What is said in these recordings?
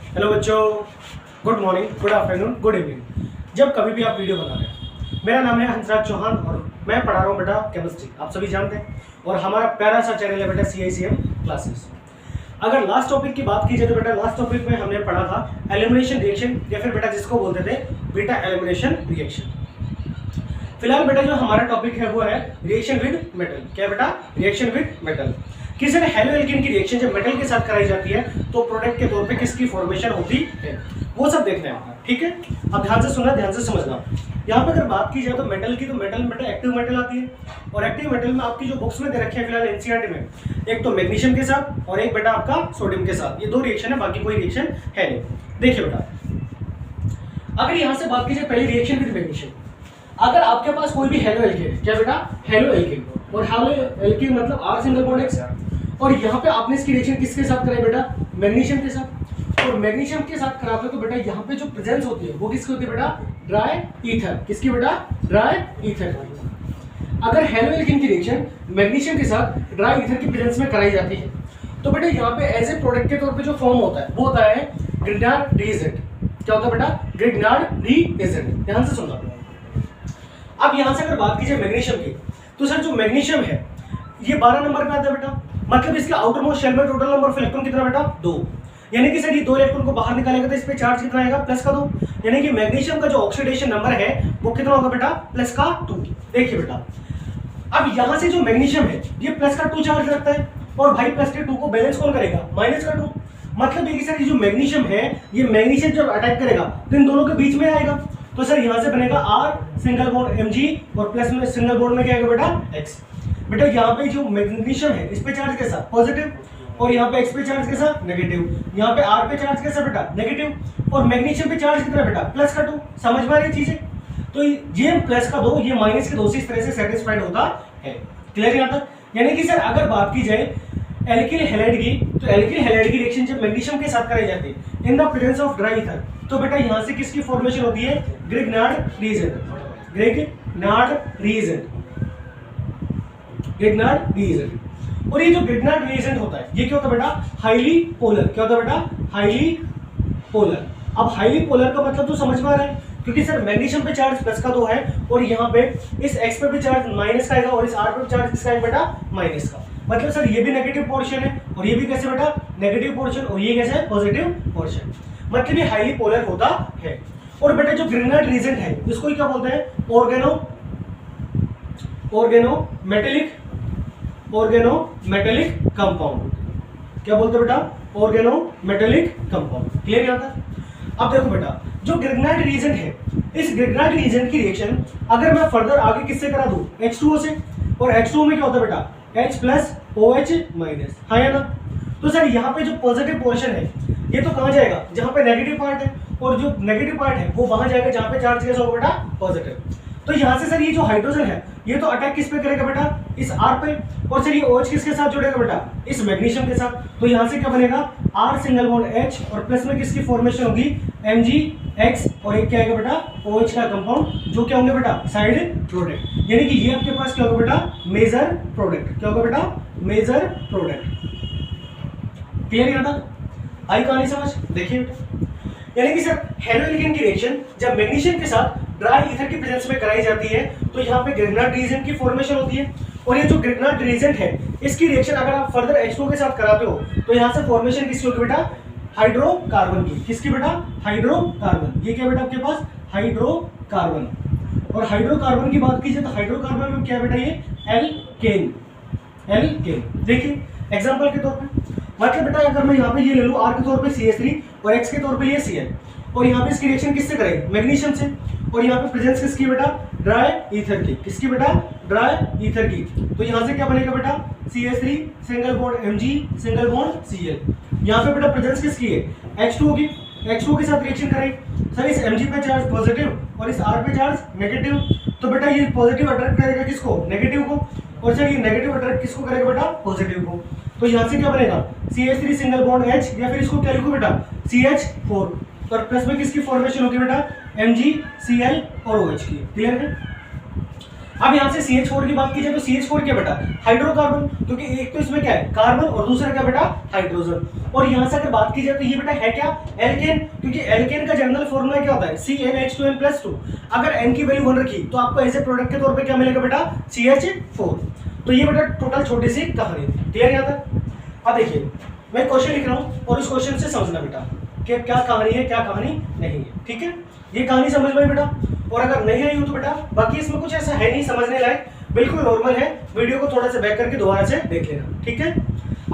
Hello बच्चों, good morning, good afternoon, good evening. जब कभी भी आप वीडियो बना रहे हैं, मेरा नाम है हंसराज चौहान और मैं पढ़ा रहा हूँ बेटा केमिस्ट्री, आप सभी जानते हैं। और हमारा प्यारा सा चैनल है बेटा CICM क्लासेस। अगर लास्ट टॉपिक की बात की जाए तो बेटा लास्ट टॉपिक में हमने पढ़ा था एलिमिनेशन रिएक्शन या फिर बेटा जिसको बोलते थे बीटा एलिमिनेशन रिएक्शन। फिलहाल बेटा जो हमारा टॉपिक है वो है रिएक्शन विद मेटल। क्या बेटा? Reaction with metal. किसी ने हेलो एल्कीन की रिएक्शन जब मेटल के साथ कराई जाती है तो प्रोडक्ट के तौर पे किसकी फॉर्मेशन होती है, वो सब देखना है। ठीक है, अब ध्यान से सुनना, ध्यान से समझना। यहाँ पे अगर बात की जाए तो मेटल की, तो मेटल बेटा एक्टिव मेटल आती है। और एक्टिव मेटल में आपकी जो बुक्स में दे रखे हैं फिलहाल NCERT में, एक तो मैग्नीशियम के साथ और एक बेटा आपका सोडियम के साथ। ये दो रिएक्शन है, बाकी कोई रिएक्शन है नहीं। देखिए बेटा, अगर यहाँ से बात की जाए पहले रिएक्शन विद मैग्नीशियम, अगर आपके पास कोई भी हेलो एल्कीन है, क्या बेटा? हेलो एल्कीन, और हेलो एल्कीन मतलब R सिंगल बॉन्ड X, और यहाँ पे आपने इसकी रिएक्शन किसके साथ कराई बेटा? मैग्नीशियम के साथ। और मैग्नीशियम के साथ कराते हो तो बेटा यहाँ पे जो प्रेजेंस होती है वो किसकी होती है बेटा? Dry ether. किसकी बेटा? Dry ether. अगर हेलो एल्कीन की रिएक्शन मैग्नीशियम के साथ ड्राई ईथर की प्रेजेंस में कराई जाती है तो बेटा यहाँ पे एज ए प्रोडक्ट के तौर पे जो फॉर्म होता है वो होता है ग्रिग्नार्ड रिएजेंट। क्या होता है बेटा? Grignard reagent. ध्यान से सुनना। अब यहां से अगर बात कीजिए मैग्नीशियम की, तो सर जो मैग्नीशियम है ये 12 नंबर पे आता है बेटा। मतलब इसके आउटर मोस्ट शेल में टोटल नंबर ऑफ इलेक्ट्रॉन कितना बेटा? 2। यानी कि सर ये 2 इलेक्ट्रॉन को बाहर निकालेगा तो इस पे चार्ज कितना आएगा? प्लस का 2। यानी कि मैग्नीशियम का जो ऑक्सीडेशन नंबर है वो कितना होगा बेटा? प्लस का 2। देखिए बेटा, अब यहां से जो मैग्नीशियम है ये प्लस का 2 चार्ज रखता है, और भाई प्लस के 2 को बैलेंस कौन करेगा? माइनस का 2। मतलब ये कि सर ये जो मैग्नीशियम है ये मैग्नीशियम जब अटैक करेगा तो इन दोनों के बीच में आएगा। तो सर यहां से बनेगा R सिंगल बॉन्ड Mg और प्लस में सिंगल बॉन्ड में क्या आएगा बेटा? X। बेटा यहाँ पे जो मैग्नीशियम है इस पे चार्ज कैसा? पॉजिटिव, और यहाँ पे X पे चार्ज कैसा? नेगेटिव। यहाँ पे R पे चार्ज कैसा बेटा? नेगेटिव। और मैग्नीशियम पे चार्ज कितना बेटा? प्लस का 2। समझ में आ रही चीजें? तो ये प्लस का 2 ये माइनस के 2 से इस तरह से सेटिस्फाइड होता है। क्लियर यहाँ तक? यानी कि सर अगर बात की जाए एल्किल हैलाइड की, तो एल्किल हैलाइड की रिएक्शन जब मैग्नीशियम के साथ कराई जाती है in the presence of dry ether, तो बेटा यहां से किसकी फॉर्मेशन होती है? Grignard reagent. Grignard reagent, Grignard reagent. और ये जो ग्रिग्नार्ड रिएजेंट होता है ये क्या होता है बेटा? Highly polar. क्या होता है बेटा? Highly polar. अब हाईली पोलर का मतलब तो समझ में आ रहा है, क्योंकि सर मैग्नीशियम पे चार्ज प्लस का 2 है और यहाँ पे इस X पे भी चार्ज माइनस का आएगा और इस R पे चार्ज किसका आएगा बेटा? माइनस का। मतलब सर ये भी नेगेटिव पोर्शन है और ये भी कैसे बेटा? नेगेटिव पोर्शन, और ये कैसे है? Positive portion. मतलब ये हाईली पोलर होता है। और बेटा जो ग्रिग्नार्ड रिएजेंट है इसको क्या बोलते हैं? Organometallic compound. क्या बोलते हैं बेटा? Organometallic compound. क्लियर यहाँ तक? अब देखो बेटा, जो ग्रिग्नार्ड रिएजेंट है इस ग्रिग्नार्ड रिएजेंट की रिएक्शन अगर मैं फर्दर आगे किससे करा दूं? H2O से। और H2O में क्या होता है बेटा? H plus OH minus. हाँ या ना? तो सर यहाँ पे जो पॉजिटिव पोर्शन है ये तो कहाँ जाएगा? जहाँ पे नेगेटिव पार्ट है, और जो नेगेटिव पार्ट है वो वहां जाएगा जहाँ पे चार्ज कैसा होगा बेटा? पॉजिटिव। तो यहाँ से सर ये जो हाइड्रोजन है ये तो अटैक किस पे करेगा बेटा? इस R पे। और सर ये OH किसके साथ जुड़ेगा बेटा? इस मैग्नीशियम के साथ। तो यहाँ से क्या बनेगा? R सिंगल बॉन्ड H और प्लस में किसकी फॉर्मेशन होगी? MgX, और एक क्या आएगा बेटा? OH का कंपाउंड, जो क्या होंगे बेटा? Side product. यानी कि ये आपके पास क्या होगा बेटा? Major product. क्या होगा बेटा? Major product. क्लियर यहाँ तक? आई कहानी समझ? देखिए बेटा, यानी कि सर हेलो एल्कीन की रिएक्शन जब मैग्नीशियम के साथ ड्राई ईथर की प्रेजेंस में कराई जाती है तो यहाँ पे ग्रिग्नार्ड रिएजेंट की फॉर्मेशन होती है। और ये जो ग्रिग्नार्ड रिएजेंट है इसकी रिएक्शन अगर आप फर्दर H2O के साथ कराते हो तो यहाँ से फॉर्मेशन किसकी होगी बेटा? हाइड्रोकार्बन की। किसकी बेटा? हाइड्रोकार्बन। ये क्या बेटा आपके पास? हाइड्रोकार्बन। और हाइड्रोकार्बन की बात कीजिए तो हाइड्रोकार्बन में क्या है बेटा? ये एल्केन। एल्केन। देखिए एग्जांपल के तौर पे, मतलब बेटा अगर मैं यहाँ पे ये ले लूँ R के तौर पे CH3 और X के तौर पे ये Cl, और यहाँ पे इसकी रिएक्शन किससे करेंगे? मैग्नीशियम से। और यहाँ पे प्रेजेंस किसकी बेटा? ड्राई ईथर की। किसकी बेटा? ड्राई ईथर की। तो यहाँ से क्या बनेगा बेटा? CH3 single bond Mg single bond Cl। यहाँ पे बेटा प्रेजेंस किसकी है? H2O की। H2O के साथ रिएक्शन करें सर, इस Mg पे चार्ज पॉजिटिव और इस R पे चार्ज नेगेटिव। तो बेटा ये पॉजिटिव अट्रैक्ट करेगा किसको? नेगेटिव को। और सर ये नेगेटिव अट्रैक्ट किसको करेगा बेटा? पॉजिटिव को। तो यहाँ से क्या बनेगा? CH3 सिंगल बॉन्ड H, या फिर इसको क्या लिखो बेटा? CH4, और प्लस में किसकी फॉर्मेशन होगी बेटा? MgCl और OH की। क्लियर है? अब यहाँ से CH4 की बात की जाए तो CH4 क्या बेटा, हाइड्रोकार्बन, क्योंकि एक तो इसमें क्या है कार्बन और दूसरा क्या बेटा हाइड्रोजन। और यहाँ से अगर बात की जाए तो ये बेटा है क्या, एल्केन, क्योंकि एल्केन का जनरल फॉर्मूला क्या होता है CnH2n+2। अगर n की वैल्यू 1 रखी तो आपको ऐसे प्रोडक्ट के तौर पे क्या मिलेगा बेटा, CH4। तो ये बेटा टोटल छोटी सी कहानी थी, क्लियर यहाँ तक। अब देखिए मैं क्वेश्चन लिख रहा हूँ और उस क्वेश्चन से समझना बेटा कि क्या कहानी है क्या कहानी नहीं है, ठीक है। ये कहानी समझ में बेटा, और अगर नहीं आई हो तो बेटा बाकी इसमें कुछ ऐसा है नहीं समझने लायक, बिल्कुल नॉर्मल है। वीडियो को थोड़ा सा बैक करके दोबारा से देख लेना, ठीक है।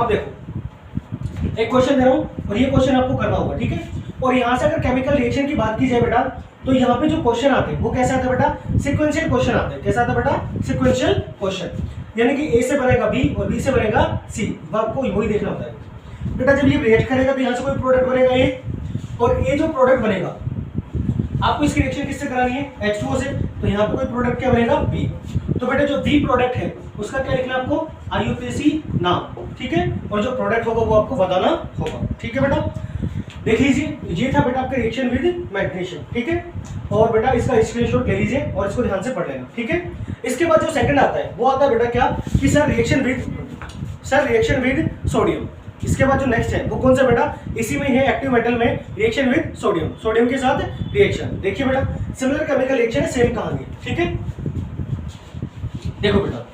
अब देखो एक क्वेश्चन दे रहा हूं और ये क्वेश्चन आपको करना होगा, ठीक है। और यहाँ से अगर केमिकल रिएक्शन की बात की जाए बेटा तो यहाँ पे जो क्वेश्चन आते हैं वो कैसे आते हैं बेटा, सिक्वेंशियल क्वेश्चन आते हैं। कैसा आता है बेटा, सिक्वेंशियल क्वेश्चन, यानी कि A से बनेगा B और B से बनेगा C, आपको वही देखना होता है बेटा। जब ये रिएक्ट करेगा तो यहाँ से कोई प्रोडक्ट बनेगा A, और ये जो प्रोडक्ट बनेगा आपको इसकी रिएक्शन किससे करानी है, H2O से, तो यहाँ पे कोई प्रोडक्ट क्या बनेगा B। तो बेटा जो B प्रोडक्ट है उसका क्या लिखना है आपको, IUPAC नाम, ठीक है। और जो प्रोडक्ट होगा वो आपको बताना होगा, ठीक है बेटा। देख लीजिए ये था बेटा आपका रिएक्शन विद मैग्नीशियम, ठीक है। और बेटा इसका स्क्रीनशॉट ले लीजिए और इसको ध्यान से पढ़ लेना, ठीक है। इसके बाद जो सेकंड आता है वो आता है बेटा क्या, कि सर रिएक्शन विद सोडियम। इसके बाद जो नेक्स्ट है वो कौन सा बेटा, इसी में है एक्टिव मेटल में रिएक्शन विद सोडियम, सोडियम के साथ रिएक्शन। देखिए बेटा सिमिलर केमिकल रिएक्शन है, सेम कहानी है, ठीक है। देखो बेटा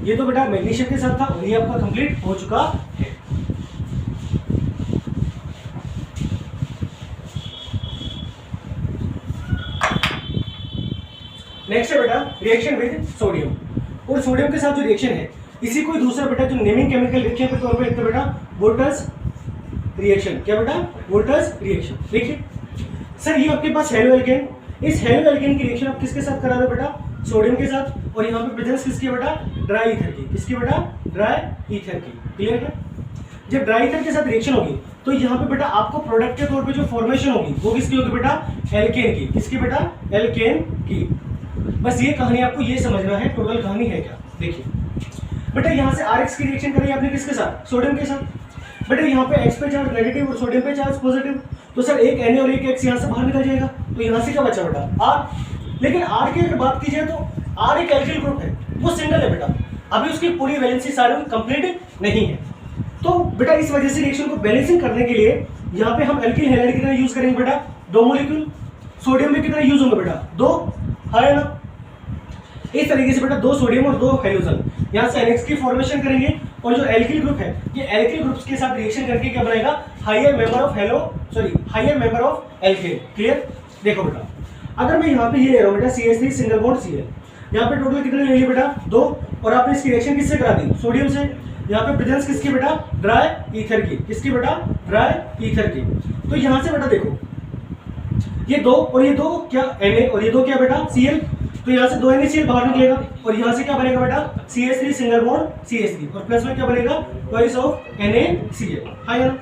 ये तो बेटा मैग्नीशियम के साथ था और ये आपका कंप्लीट हो चुका है। नेक्स्ट है बेटा रिएक्शन विद सोडियम, और सोडियम के साथ जो रिएक्शन है इसी कोई दूसरा बेटा जो नेमिंग केमिकल रिएक्शन के तौर पे लिखते हैं बेटा वोल्टर्स रिएक्शन। क्या बेटा, वोल्टर्स रिएक्शन। देखिए सर ये आपके पास हेलो एल्केन, इस हेलो एल्केन की रिएक्शन आप किसके साथ करा रहे हो बेटा, सोडियम के साथ, और यहाँ पे प्रेजेंस किसकी है बेटा, ड्राई ईथर की। किसकी बेटा, ड्राई ईथर की, क्लियर है। जब ड्राई ईथर के साथ रिएक्शन होगी तो यहाँ पे बेटा आपको प्रोडक्ट के तौर पे जो फॉर्मेशन होगी वो किसकी होगी बेटा, एल्केन की। किसकी बेटा, एल्केन की। बस ये कहानी आपको ये समझना है टोटल कहानी है क्या। देखिए बेटा यहाँ से RX की रिएक्शन करी आपने किसके साथ, सोडियम के साथ। बेटा यहाँ पे X पे चार्ज नेगेटिव और सोडियम पे चार्ज पॉजिटिव, तो सर एक Na और एक X यहाँ से बाहर निकल जाएगा, तो यहाँ से क्या बचा बेटा R। लेकिन R की अगर बात की जाए तो R एक एल्किल ग्रुप है, वो सिंगल है बेटा, अभी उसकी पूरी वैलेंसी सारी कंप्लीट नहीं है। तो बेटा इस वजह से रिएक्शन को बैलेंसिंग करने के लिए यहाँ पे हम एल्किल हैलाइड की तरह यूज करेंगे बेटा, 2 मॉलिक्यूल। सोडियम में कितना यूज होंगे बेटा, 2, है ना। इस तरीके से बेटा 2 सोडियम और 2 हाइड्रोजन यहाँ से NX की फॉर्मेशन करेंगे, और जो एल्किल ग्रुप है ये एल्किल ग्रुप्स के साथ रिएक्शन करके क्या बनाएगा, higher member of alkane. Clear. देखो बेटा अगर मैं यहाँ पे ये ले रहा हूँ बेटा CH3 सिंगल बॉन्ड Cl, यहाँ पे टोटल कितने ले लिए बेटा, 2, और आपने इसकी रिएक्शन किससे करा दी, सोडियम से। यहाँ पे प्रेजेंस किसकी बेटा, ड्राई ईथर की। किसकी बेटा, ड्राई ईथर की। तो यहाँ से बेटा देखो ये 2 और ये 2 क्या Na, और ये 2 क्या बेटा Cl, तो यहाँ से 2 NaCl बाहर निकलेगा, और यहाँ से क्या बनेगा बेटा CH3 सिंगल बॉन्ड CH3, और प्लस में क्या बनेगा ट्वाइस ऑफ NaCl, है ना।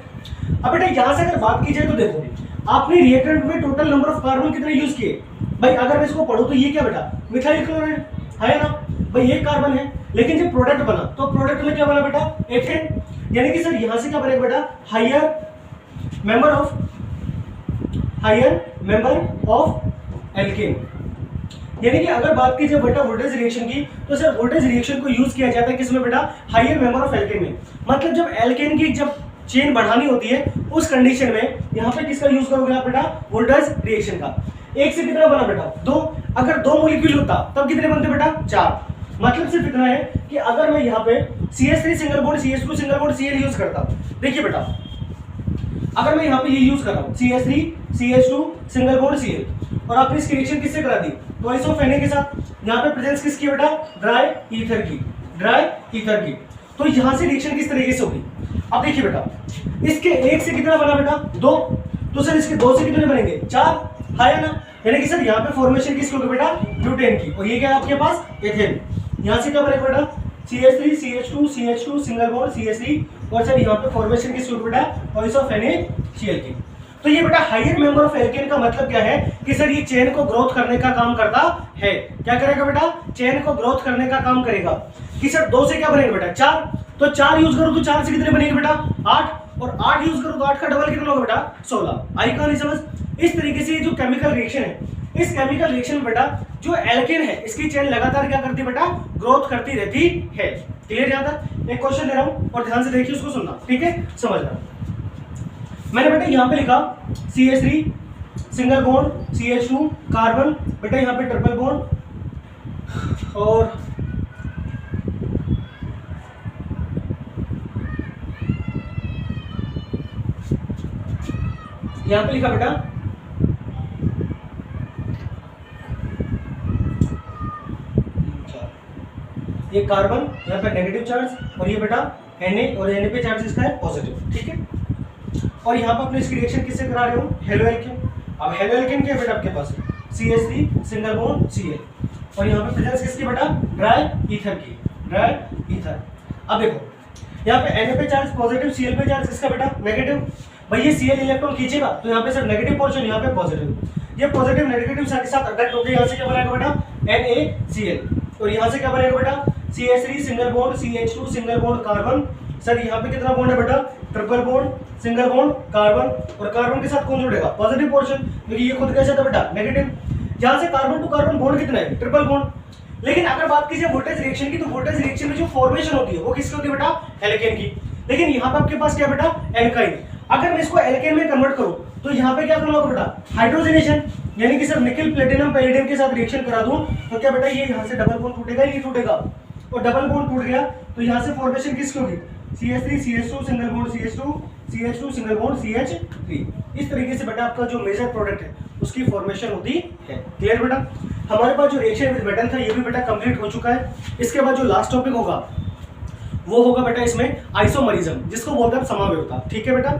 अब बेटा यहाँ से अगर बात की जाए तो देखो आपने रिएक्टेंट में टोटल नंबर ऑफ कार्बन कितने यूज किए भाई, अगर मैं इसको पढ़ूं तो ये क्या बेटा मिथाइल क्लोराइड, है ना भाई, ये कार्बन है। लेकिन जब प्रोडक्ट बना तो प्रोडक्ट में क्या बना बेटा, एथेन, यानी कि सर यहाँ से क्या बनेगा बेटा, हायर मेंबर ऑफ एल्केन। यानी कि अगर बात की जाए बेटा वोल्टेज रिएक्शन की, तो सर वोल्टेज रिएक्शन को यूज किया जाता है किसमें बेटा, हायर मेंबर ऑफ एल्केन में। मतलब जब एल्केन की जब चेन बढ़ानी होती है उस कंडीशन में यहाँ पे किसका यूज करोगे आप बेटा, वोल्टेज रिएक्शन का। एक से कितना बना बेटा, 2। अगर 2 मॉलिक्यूल होता तब कितने बनते बेटा, 4। मतलब सिर्फ इतना है कि अगर मैं यहाँ पे CH3 single bond CH2 single bond Cl use करता, देखिए बेटा अगर मैं यहाँ पे ये यूज कर रहा हूँ CH3 CH2 single bond Cl, और आपने इसकी रिएक्शन किससे करा दी, ट्वाइस ऑफ Na के साथ। यहाँ पे प्रेजेंस किसकी बेटा, ड्राई ईथर की। तो यहाँ से रिएक्शन किस तरीके से होगी, अब देखिए बेटा इसके 1 से कितना बना बेटा, 2, तो सर इसके 2 से कितने बनेंगे, 4, है ना। यानी कि सर यहाँ पे फॉर्मेशन किसकी होगी बेटा, ब्यूटेन की, और ये क्या है आपके पास, एथेन। यहाँ से क्या बनेगा बेटा, CH3 CH2 single bond CH3, और सर यहाँ पे फॉर्मेशन किसकी होगी बेटा, ट्वाइस ऑफ NaCl की। तो ये बेटा हायर मेंबर ऑफ एल्केन का मतलब क्या है कि सर ये चेन को ग्रोथ करने का काम करता है। क्या करेगा बेटा, चेन को ग्रोथ करने का काम करेगा। कि सर 2 से क्या बनेगा बेटा, 4, तो 4 यूज करो तो 4 से कितने बनेंगे बेटा, 8, और 8 यूज करो तो 8 का डबल कितना होगा बेटा, 16। आई कहानी समझ। इस तरीके से जो केमिकल रिएक्शन है, इस केमिकल रिएक्शन में बेटा जो एल्केन है इसकी चेन लगातार क्या करती है बेटा, ग्रोथ करती रहती है। क्लियर यहां तक? एक क्वेश्चन दे रहा हूं और ध्यान से देखिए, उसको सुनना, ठीक है, समझना। मैंने बेटा यहां पे लिखा CH3 single bond CH2 carbon, बेटा यहां पे ट्रिपल बॉन्ड, और यहां पे लिखा बेटा ये कार्बन, यहाँ पे नेगेटिव चार्ज, और ये बेटा Na, और Na पे चार्ज इसका है पॉजिटिव, ठीक है। और यहाँ पे अपने इसकी रिएक्शन किससे करा रहे हो, हेलो एल्केन। अब हेलो एल्केन क्या है बेटा आपके पास, CH3 सिंगल बॉन्ड Cl, और यहाँ पे प्रेजेंस किसकी बेटा, ड्राई ईथर की, ड्राई ईथर। अब देखो यहाँ पे Na पे चार्ज पॉजिटिव, Cl पे चार्ज किसका बेटा, नेगेटिव। भाई ये Cl इलेक्ट्रॉन खींचेगा तो यहाँ पे सिर्फ नेगेटिव पोर्शन, यहाँ पे पॉजिटिव। ये पॉजिटिव नेगेटिव के साथ अटैक होकर यहाँ से क्या बनेगा बेटा, NaCl, और यहाँ से क्या बनेगा बेटा, CH3 single bond CH2 single bond carbon. Sir यहाँ पे कितना बॉन्ड है बेटा, triple bond single bond carbon, और कार्बन के साथ कौन जुड़ेगा, पॉजिटिव पोर्शन, क्योंकि ये खुद कैसे था बेटा, नेगेटिव। यहाँ से कार्बन टू कार्बन बॉन्ड कितना है, ट्रिपल बॉन्ड। लेकिन अगर बात कीजिए वोल्टेज रिएक्शन की, तो वोल्टेज रिएक्शन में जो फॉर्मेशन होती है वो किसकी होती है बेटा, एल्केन की। लेकिन यहाँ पे आपके पास क्या बेटा, एल्काइन। अगर मैं इसको एल्केन में कन्वर्ट करूं तो यहाँ पे क्या करना होगा बेटा, हाइड्रोजनेशन, यानी कि सिर्फ निकल प्लेटिनम पैलेडियम के साथ रिएक्शन करा दूं तो क्या बेटा ये यहाँ से डबल बॉन्ड टूटेगा, ये टूटेगा, और डबल बॉन्ड टूट गया तो यहाँ से फॉर्मेशन किसकी होगी, CH3 CH2 single bond CH2 CH2 single bond CH3। इस तरीके से बेटा आपका जो मेजर प्रोडक्ट है उसकी फॉर्मेशन होती है। क्लियर बेटा? हमारे पास जो रिएक्शन विद मेटल था ये भी बेटा कंप्लीट हो चुका है। इसके बाद जो लास्ट टॉपिक होगा वो होगा बेटा इसमें आइसोमरिज्म, जिसको बोलते हैं समावयवता। ठीक है बेटा,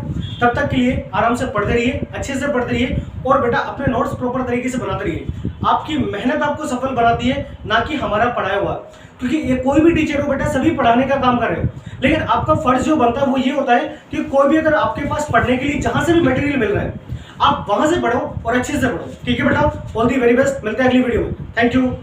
तब तक के लिए आराम से पढ़ते रहिए, अच्छे से पढ़ते रहिए, और बेटा अपने नोट्स प्रॉपर तरीके से बनाते रहिए। आपकी मेहनत आपको सफल बनाती है, ना कि हमारा पढ़ाया हुआ, क्योंकि ये कोई भी टीचर हो बेटा सभी पढ़ाने का काम कर रहे हो, लेकिन आपका फर्ज जो बनता है वो ये होता है कि कोई भी अगर आपके पास पढ़ने के लिए जहां से भी मटेरियल मिल रहा है आप वहां से पढ़ो और अच्छे से पढ़ो। ठीक है बेटा, ऑल दी वेरी बेस्ट, मिलते हैं अगली वीडियो में। Thank you.